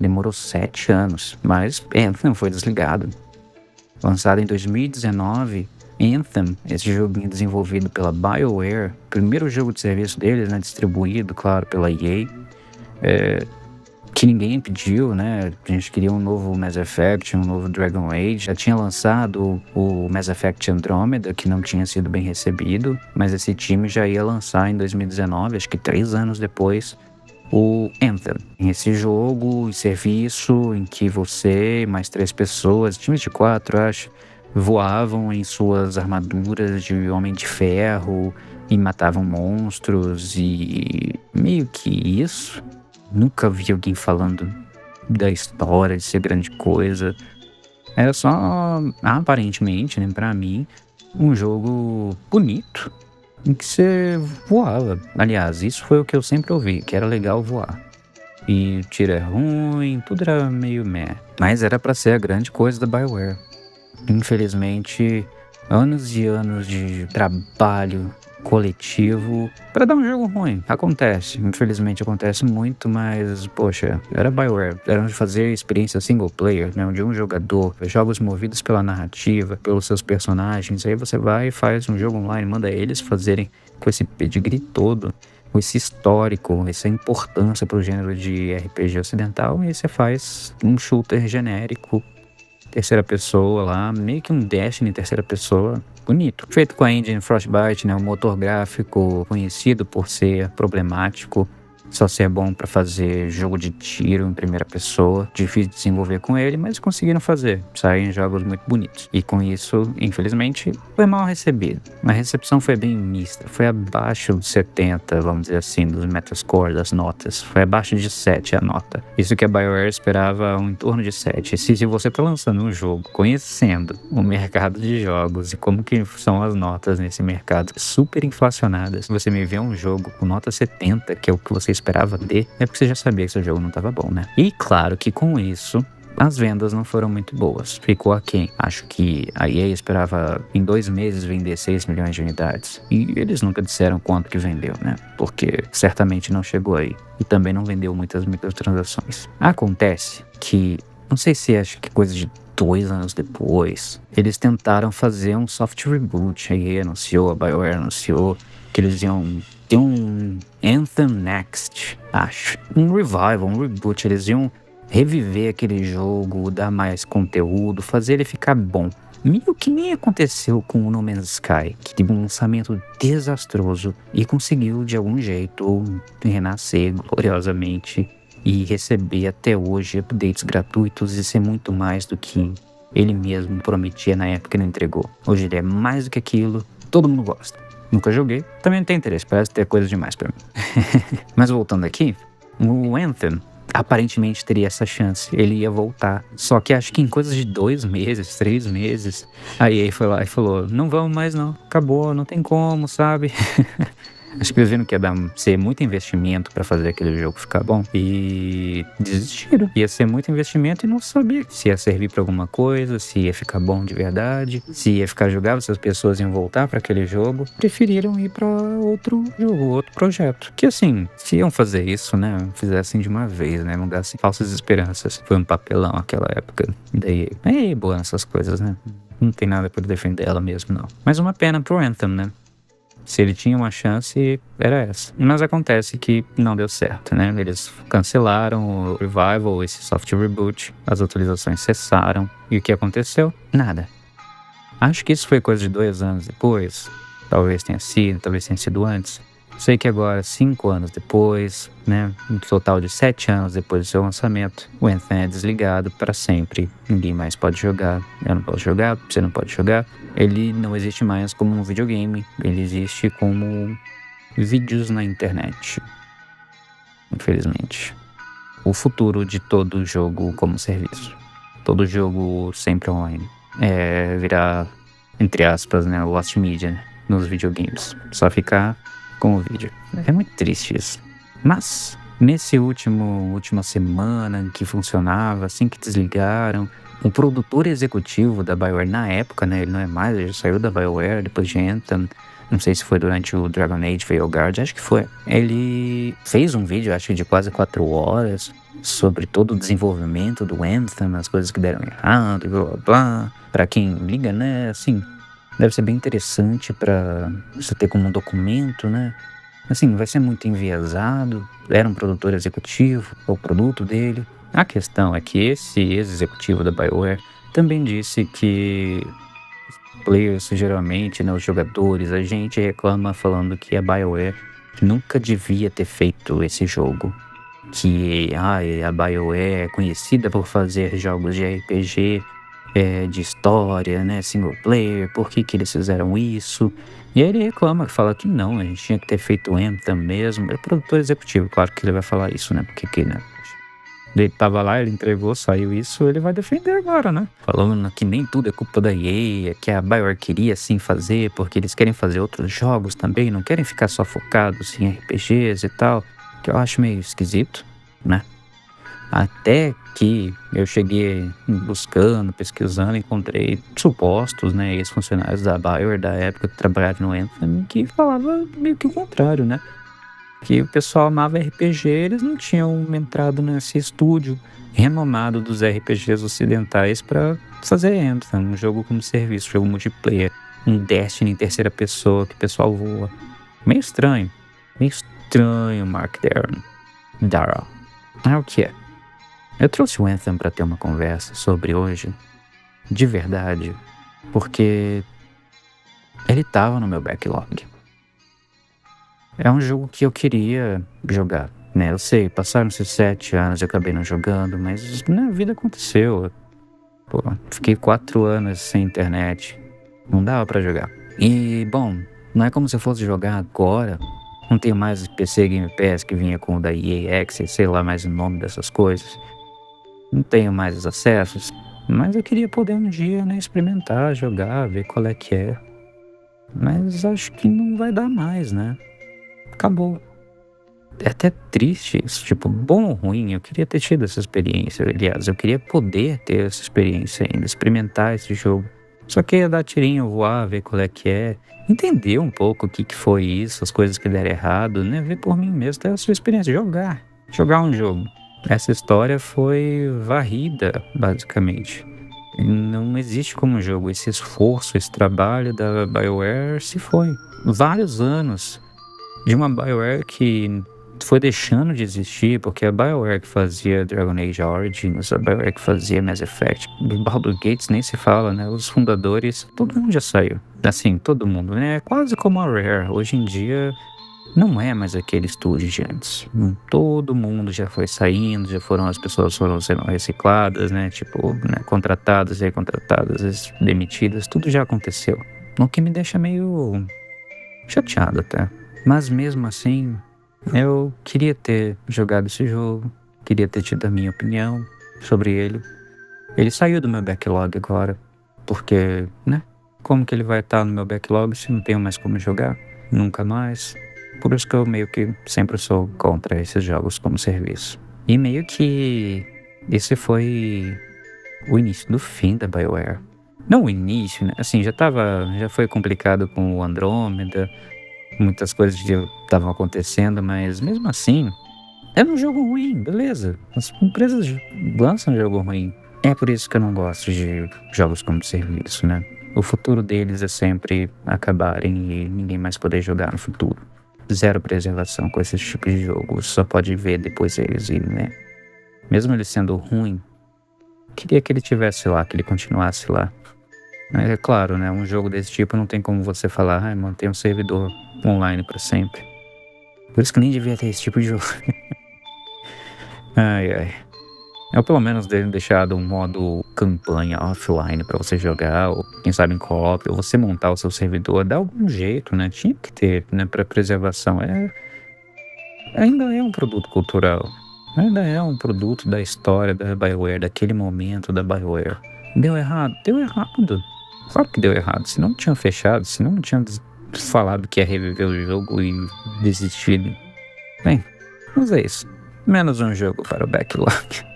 Demorou 7 anos, mas Anthem foi desligado. Lançado em 2019, Anthem, esse joguinho desenvolvido pela BioWare, primeiro jogo de serviço deles, né, distribuído, claro, pela EA, que ninguém pediu, né? A gente queria um novo Mass Effect, um novo Dragon Age. Já tinha lançado o Mass Effect Andromeda, que não tinha sido bem recebido, mas esse time já ia lançar em 2019, acho que 3 anos depois, o Anthem. Esse jogo e serviço em que você e mais 3 pessoas, times de 4, acho, voavam em suas armaduras de Homem de Ferro e matavam monstros e meio que isso. Nunca vi alguém falando da história de ser grande coisa. Era só, aparentemente, né, pra mim, um jogo bonito em que você voava. Aliás, isso foi o que eu sempre ouvi, que era legal voar. E o tiro é ruim, tudo era meio meh. Mas era pra ser a grande coisa da BioWare. Infelizmente, anos e anos de trabalho coletivo pra dar um jogo ruim. Acontece, infelizmente acontece muito, mas poxa, era BioWare, era de fazer experiência single player, né, de um jogador, jogos movidos pela narrativa, pelos seus personagens. Aí você vai e faz um jogo online, manda eles fazerem com esse pedigree todo, com esse histórico, essa importância pro gênero de RPG ocidental, e aí você faz um shooter genérico, terceira pessoa lá, meio que um Destiny em terceira pessoa, bonito. Feito com a engine Frostbite, né, um motor gráfico conhecido por ser problemático, só ser bom pra fazer jogo de tiro em primeira pessoa, difícil de desenvolver com ele, mas conseguiram fazer, saem jogos muito bonitos. E com isso, infelizmente, foi mal recebido. A recepção foi bem mista, foi abaixo de 70, vamos dizer assim, dos Metascore, das notas. Foi abaixo de 7 a nota. Isso que a BioWare esperava em torno de 7. Se você tá lançando um jogo conhecendo o mercado de jogos e como que são as notas nesse mercado super inflacionadas, você me vê um jogo com nota 70, que é o que você esperava ter, é porque você já sabia que seu jogo não estava bom, né? E claro que com isso, as vendas não foram muito boas. Ficou aquém. Acho que a EA esperava em 2 meses vender 6 milhões de unidades. E eles nunca disseram quanto que vendeu, né? Porque certamente não chegou aí. E também não vendeu muitas microtransações. Acontece que, não sei se acho que coisa de 2 anos depois, eles tentaram fazer um soft reboot. A EA anunciou, a BioWare anunciou que eles iam ter um Anthem Next, acho. Um revival, um reboot. Eles iam reviver aquele jogo, dar mais conteúdo, fazer ele ficar bom. Meio que nem aconteceu com o No Man's Sky, que teve um lançamento desastroso e conseguiu, de algum jeito, renascer gloriosamente e receber até hoje updates gratuitos e ser muito mais do que ele mesmo prometia na época que ele entregou. Hoje ele é mais do que aquilo, todo mundo gosta. Nunca joguei, também não tem interesse, parece ter coisa demais pra mim. Mas voltando aqui, o Anthem aparentemente teria essa chance, ele ia voltar. Só que acho que em coisas de 2 meses, 3 meses, a EA foi lá e falou, não vamos mais não, acabou, não tem como, sabe? Acho que eles viram que ia ser muito investimento pra fazer aquele jogo ficar bom e desistiram. Ia ser muito investimento e não sabia se ia servir pra alguma coisa, se ia ficar bom de verdade, se ia ficar jogável, se as pessoas iam voltar pra aquele jogo. Preferiram ir pra outro jogo, outro projeto. Que assim, se iam fazer isso, né, fizessem de uma vez, né, não dessem falsas esperanças. Foi um papelão aquela época. Daí, é boa nessas coisas, né? Não tem nada por defender ela mesmo, não. Mas uma pena pro Anthem, né? Se ele tinha uma chance, era essa. Mas acontece que não deu certo, né? Eles cancelaram o revival, esse soft reboot, as atualizações cessaram. E o que aconteceu? Nada. Acho que isso foi coisa de 2 anos depois. Talvez tenha sido antes. Sei que agora, 5 anos depois, né, um total de 7 anos depois do seu lançamento, o Anthem é desligado para sempre. Ninguém mais pode jogar. Eu não posso jogar, você não pode jogar. Ele não existe mais como um videogame. Ele existe como vídeos na internet. Infelizmente. O futuro de todo jogo como serviço. Todo jogo sempre online. É virar, entre aspas, né, lost media, né, nos videogames. Só ficar com o vídeo. É muito triste isso. Mas, nesse última semana que funcionava, assim que desligaram, o produtor executivo da BioWare na época, né, ele não é mais, ele já saiu da BioWare depois de Anthem, não sei se foi durante o Dragon Age Veilguard, acho que foi. Ele fez um vídeo, acho que de quase 4 horas, sobre todo o desenvolvimento do Anthem, as coisas que deram errado, e blá blá blá. Pra quem liga, né, assim, deve ser bem interessante pra você ter como um documento, né? Assim, vai ser muito enviesado, era um produtor executivo, é o produto dele. A questão é que esse ex-executivo da BioWare também disse que players, geralmente, né, os jogadores, a gente reclama falando que a BioWare nunca devia ter feito esse jogo. Que a BioWare é conhecida por fazer jogos de RPG, de história, né, single player, por que que eles fizeram isso? E aí ele reclama, fala que não, a gente tinha que ter feito o Anthem mesmo. É produtor executivo, claro que ele vai falar isso, né, porque que, né? Ele tava lá, ele entregou, saiu isso, ele vai defender agora, né? Falando que nem tudo é culpa da EA, que a BioWare queria sim fazer, porque eles querem fazer outros jogos também, não querem ficar só focados em RPGs e tal, que eu acho meio esquisito, né? Até que eu cheguei buscando, pesquisando, encontrei supostos, né, ex-funcionários da BioWare da época que trabalharam no Anthem, que falava meio que o contrário, né? Que o pessoal amava RPG, eles não tinham entrado nesse estúdio renomado dos RPGs ocidentais para fazer Anthem, um jogo como serviço, jogo multiplayer, um Destiny em terceira pessoa que o pessoal voa. Meio estranho, Mark Darrell. É o que é. Eu trouxe o Anthem para ter uma conversa sobre hoje, de verdade, porque ele tava no meu backlog. É um jogo que eu queria jogar, né? Eu sei, passaram-se 7 anos e eu acabei não jogando, mas na vida aconteceu. Pô, fiquei 4 anos sem internet, não dava pra jogar. E, bom, não é como se eu fosse jogar agora. Não tenho mais PC Game Pass que vinha com o da EA Access, sei lá mais o nome dessas coisas. Não tenho mais os acessos, mas eu queria poder um dia, né, experimentar, jogar, ver qual é que é. Mas acho que não vai dar mais, né? Acabou. É até triste isso, tipo, bom ou ruim, eu queria ter tido essa experiência, aliás, eu queria poder ter essa experiência ainda, experimentar esse jogo. Só que ia dar tirinho, voar, ver qual é que é, entender um pouco o que que foi isso, as coisas que deram errado, né, ver por mim mesmo, ter a sua experiência, jogar um jogo. Essa história foi varrida, basicamente. Não existe como jogo, esse esforço, esse trabalho da BioWare se foi. Vários anos de uma BioWare que foi deixando de existir, porque a BioWare que fazia Dragon Age Origins, a BioWare que fazia Mass Effect, Baldur's Gate nem se fala, né? Os fundadores, todo mundo já saiu. Assim, todo mundo, né? É quase como a Rare. Hoje em dia, não é mais aquele estúdio de antes. Todo mundo já foi saindo, as pessoas foram sendo recicladas, né? Tipo, né? Contratadas, recontratadas, demitidas, tudo já aconteceu. O que me deixa meio chateado até. Mas mesmo assim, eu queria ter jogado esse jogo, queria ter tido a minha opinião sobre ele. Ele saiu do meu backlog agora, porque, né? Como que ele vai estar no meu backlog se não tenho mais como jogar? Nunca mais. Por isso que eu meio que sempre sou contra esses jogos como serviço. E meio que esse foi o início do fim da BioWare. Não o início, né? Assim, já foi complicado com o Andrômeda, muitas coisas estavam acontecendo, mas mesmo assim, era um jogo ruim, beleza. As empresas lançam jogo ruim. É por isso que eu não gosto de jogos como serviço, né? O futuro deles é sempre acabarem e ninguém mais poder jogar no futuro. Zero preservação com esses tipos de jogos. Só pode ver depois eles e, né? Mesmo ele sendo ruim, queria que ele tivesse lá, que ele continuasse lá. Mas é claro, né? Um jogo desse tipo não tem como você falar, mantém um servidor online pra sempre. Por isso que nem devia ter esse tipo de jogo. Ai, ai. Eu pelo menos ter deixado um modo campanha offline pra você jogar, ou quem sabe em co-op, ou você montar o seu servidor, dá algum jeito, né? Tinha que ter, né? Pra preservação. Ainda é um produto cultural. Ainda é um produto da história da BioWare, daquele momento da BioWare. Deu errado? Deu errado. Claro que deu errado. Senão não tinha fechado, senão não tinha falado que ia reviver o jogo e desistido. Bem, mas é isso. Menos um jogo para o backlog.